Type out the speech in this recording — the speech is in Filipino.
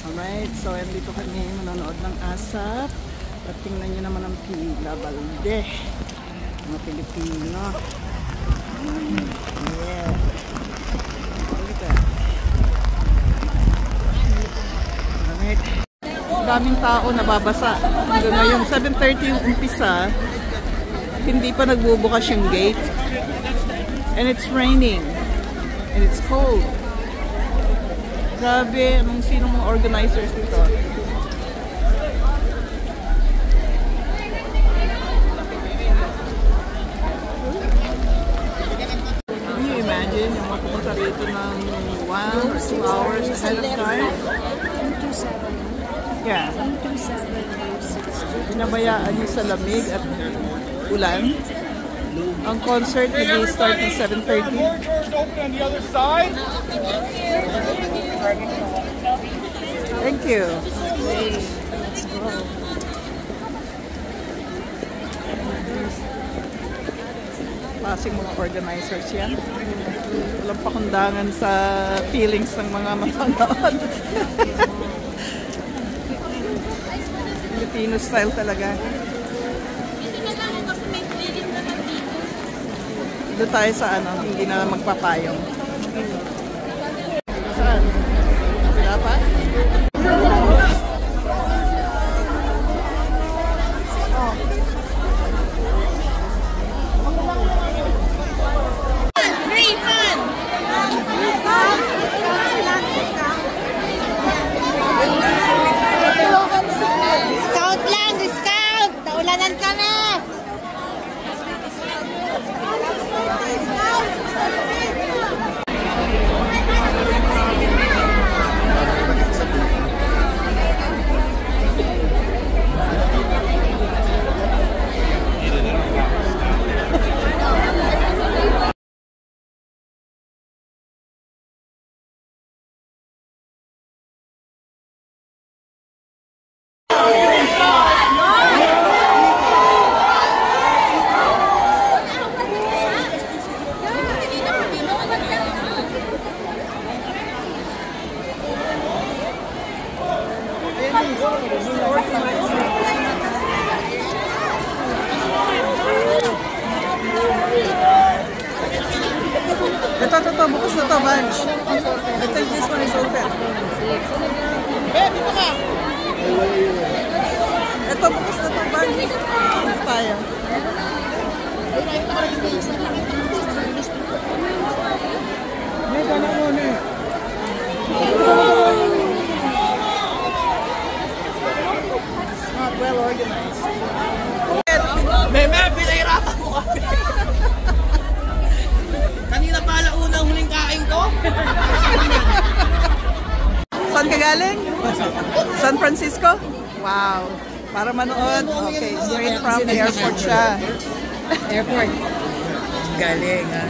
Alright, so andito kami manonood ng ASAP. At tingnan nyo naman ang pila, balde. Mga Pilipino. Yeah. Alright. Daming tao nababasa. Hanggang ngayon, 7:30 yung umpisa. Hindi pa nagbubukas yung gate. And it's raining. And it's cold. Grabe, sinong mga organizers dito? Can you imagine yung mapupunta rito ng 1 or 2 hours ahead of time? 127. Yeah. 127. Binabayaan niyo sa lamig at ulan. Ang concert will start at 7:30. Thank you. Let's go. Klaseng mga organizers yan. Walang pakundangan sa feelings ng mga manonood. Filipino style talaga. Doon tayo sa hindi na magpapayong. Saan? Wala pa? Discount lang, discount! Taulanan kami! Ito, bukas na to, Bunch. I think this one is open. Dito ka! Ito, bukas na to, Bunch. Tayo. May gana mo na eh. It's not well organized. Meme, pinahirapan mo kami. Kanina pala unang huling kain ko. Saan ka galing? San Francisco? Wow. Para manood. Okay, straight from the airport siya. Airport. Galing, ha?